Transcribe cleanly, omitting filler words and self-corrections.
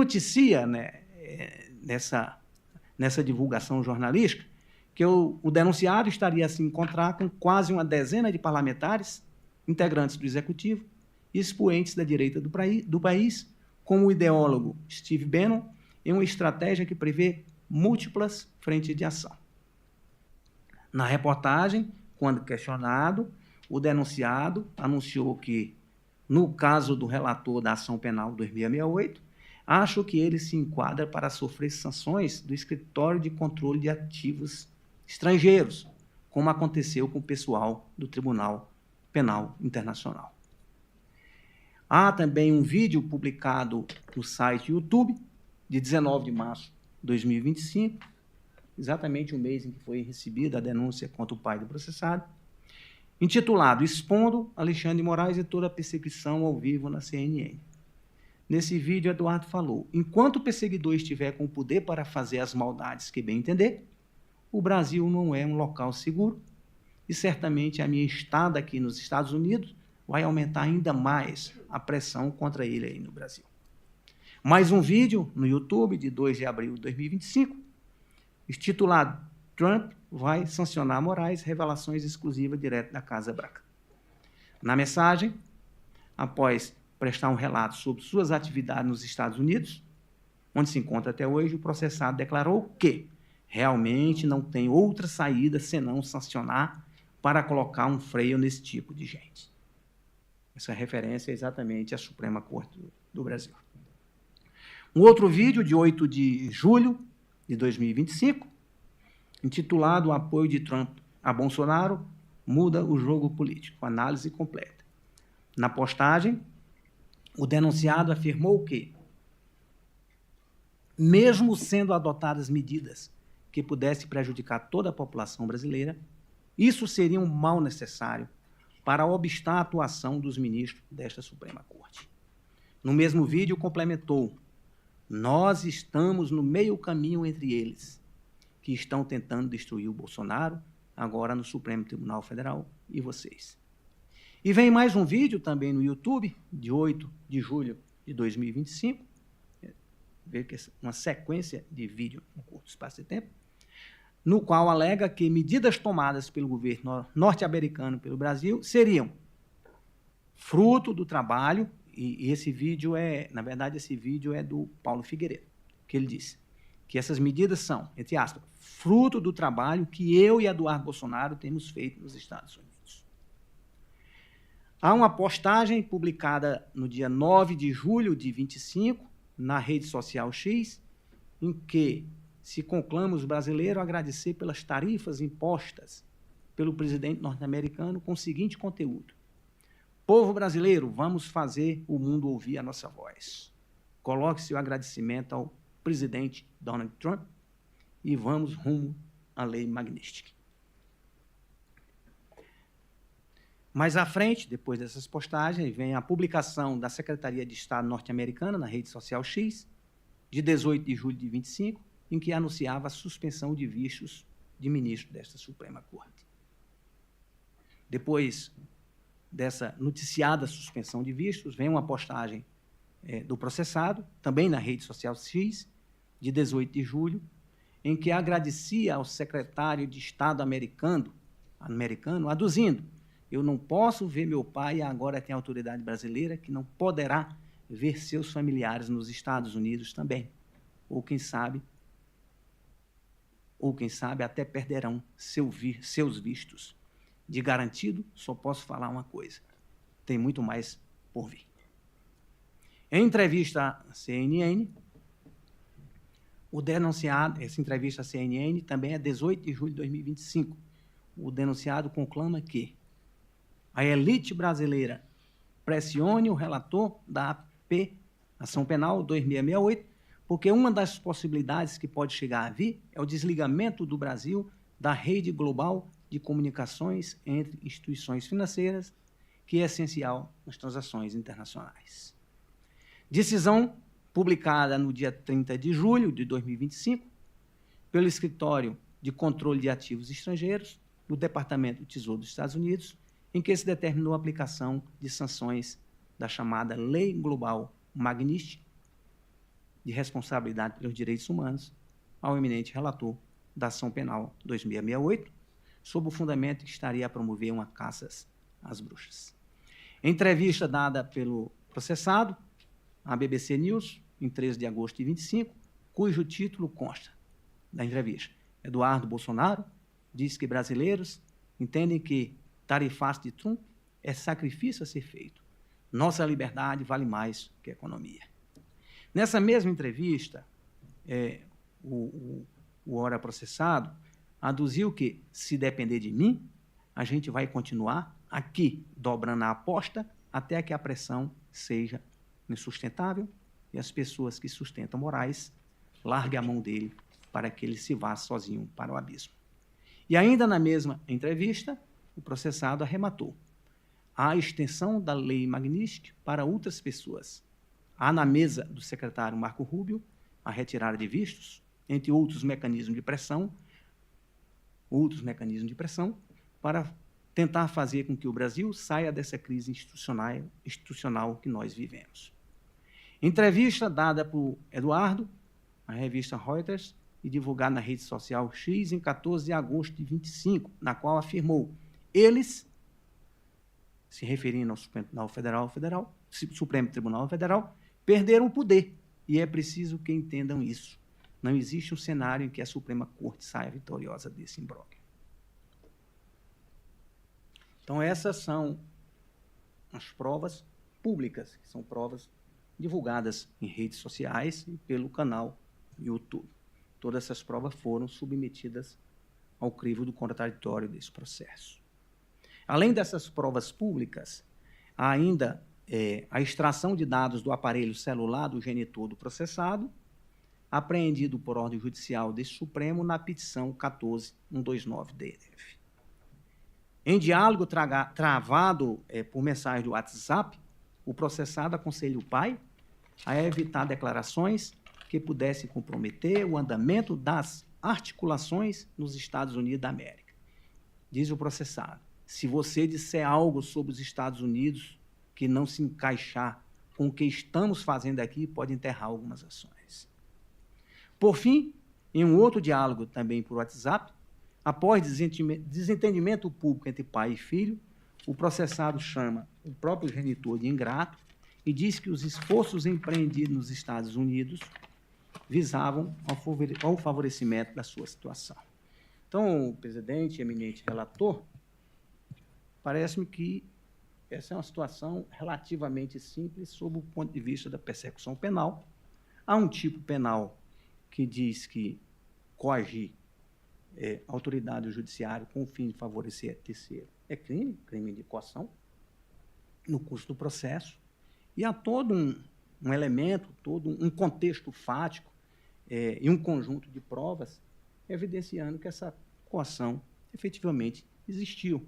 noticia, né, nessa divulgação jornalística que o denunciado estaria a se encontrar com quase uma dezena de parlamentares, integrantes do Executivo e expoentes da direita do país, como o ideólogo Steve Bannon, em uma estratégia que prevê múltiplas frentes de ação. Na reportagem, quando questionado, o denunciado anunciou que, no caso do relator da ação penal 2668, acho que ele se enquadra para sofrer sanções do Escritório de Controle de Ativos Estrangeiros, como aconteceu com o pessoal do Tribunal Penal Internacional. Há também um vídeo publicado no site YouTube, de 19 de março de 2025, exatamente o mês em que foi recebida a denúncia contra o pai do processado, intitulado Expondo Alexandre de Moraes e toda a perseguição ao vivo na CNN. Nesse vídeo, Eduardo falou: enquanto o perseguidor estiver com o poder para fazer as maldades que bem entender, o Brasil não é um local seguro e certamente a minha estada aqui nos Estados Unidos vai aumentar ainda mais a pressão contra ele aí no Brasil. Mais um vídeo no YouTube de 2 de abril de 2025, intitulado Trump vai sancionar Moraes, revelações exclusivas direto da Casa Branca. Na mensagem, após prestar um relato sobre suas atividades nos Estados Unidos, onde se encontra até hoje, o processado declarou que realmente não tem outra saída senão sancionar para colocar um freio nesse tipo de gente. Essa referência é exatamente à Suprema Corte do Brasil. Um outro vídeo, de 8 de julho de 2025, intitulado O apoio de Trump a Bolsonaro muda o jogo político, análise completa. Na postagem, o denunciado afirmou que, mesmo sendo adotadas medidas que pudessem prejudicar toda a população brasileira, isso seria um mal necessário para obstar a atuação dos ministros desta Suprema Corte. No mesmo vídeo, complementou: nós estamos no meio caminho entre eles, que estão tentando destruir o Bolsonaro, agora no Supremo Tribunal Federal, e vocês. E vem mais um vídeo também no YouTube, de 8 de julho de 2025, vê que uma sequência de vídeo em curto espaço de tempo, no qual alega que medidas tomadas pelo governo norte-americano pelo Brasil seriam fruto do trabalho, e esse vídeo na verdade, esse vídeo é do Paulo Figueiredo, que ele disse que essas medidas são, entre aspas, fruto do trabalho que eu e Eduardo Bolsonaro temos feito nos Estados Unidos. Há uma postagem publicada no dia 9 de julho de 25, na rede social X, em que se conclama os brasileiros a agradecer pelas tarifas impostas pelo presidente norte-americano com o seguinte conteúdo: povo brasileiro, vamos fazer o mundo ouvir a nossa voz. Coloque seu agradecimento ao presidente Donald Trump e vamos rumo à lei Magnitsky. Mais à frente, depois dessas postagens, vem a publicação da Secretaria de Estado norte-americana na rede social X, de 18 de julho de 25, em que anunciava a suspensão de vistos de ministro desta Suprema Corte. Depois dessa noticiada suspensão de vistos, vem uma postagem do processado, também na rede social X, de 18 de julho, em que agradecia ao secretário de Estado americano, aduzindo: eu não posso ver meu pai e agora tem autoridade brasileira que não poderá ver seus familiares nos Estados Unidos também. Ou quem sabe até perderão seus vistos. De garantido, só posso falar uma coisa: tem muito mais por vir. Em entrevista à CNN, o denunciado, essa entrevista à CNN também é 18 de julho de 2025, o denunciado conclama que a elite brasileira pressione o relator da AP, Ação Penal 2668, porque uma das possibilidades que pode chegar a vir é o desligamento do Brasil da rede global de comunicações entre instituições financeiras, que é essencial nas transações internacionais. Decisão publicada no dia 30 de julho de 2025, pelo Escritório de Controle de Ativos Estrangeiros, do Departamento do Tesouro dos Estados Unidos, em que se determinou a aplicação de sanções da chamada Lei Global Magnitsky, de responsabilidade pelos direitos humanos ao eminente relator da ação penal 2668, sob o fundamento que estaria a promover uma caça às bruxas. Entrevista dada pelo processado à BBC News, em 13 de agosto de 25, cujo título consta da entrevista. Eduardo Bolsonaro diz que brasileiros entendem que tarifaço de Trump é sacrifício a ser feito. Nossa liberdade vale mais que a economia. Nessa mesma entrevista, o ora processado aduziu que, se depender de mim, a gente vai continuar aqui, dobrando a aposta, até que a pressão seja insustentável e as pessoas que sustentam Moraes larguem a mão dele para que ele se vá sozinho para o abismo. E ainda na mesma entrevista, o processado arrematou: há a extensão da lei Magnitsky para outras pessoas. Há na mesa do secretário Marco Rubio a retirada de vistos, entre outros mecanismos de pressão, para tentar fazer com que o Brasil saia dessa crise institucional que nós vivemos. Entrevista dada por Eduardo à revista Reuters e divulgada na rede social X em 14 de agosto de 25, na qual afirmou: eles, se referindo ao Supremo Tribunal Federal, perderam o poder, e é preciso que entendam isso. Não existe um cenário em que a Suprema Corte saia vitoriosa desse imbróglio. Então, essas são as provas públicas, que são provas divulgadas em redes sociais e pelo canal YouTube. Todas essas provas foram submetidas ao crivo do contraditório desse processo. Além dessas provas públicas, há ainda a extração de dados do aparelho celular do genitor do processado, apreendido por ordem judicial desse Supremo na petição 14.129-DF. Em diálogo travado por mensagem do WhatsApp, o processado aconselha o pai a evitar declarações que pudessem comprometer o andamento das articulações nos Estados Unidos da América. Diz o processado: se você disser algo sobre os Estados Unidos que não se encaixar com o que estamos fazendo aqui, pode enterrar algumas ações. Por fim, em um outro diálogo também por WhatsApp, após desentendimento público entre pai e filho, o processado chama o próprio genitor de ingrato e diz que os esforços empreendidos nos Estados Unidos visavam ao favorecimento da sua situação. Então, presidente, eminente relator, parece-me que essa é uma situação relativamente simples sob o ponto de vista da persecução penal. Há um tipo penal que diz que coagir autoridade judiciária com o fim de favorecer terceiro é crime de coação, no curso do processo, e há todo um elemento, todo um contexto fático e um conjunto de provas evidenciando que essa coação efetivamente existiu.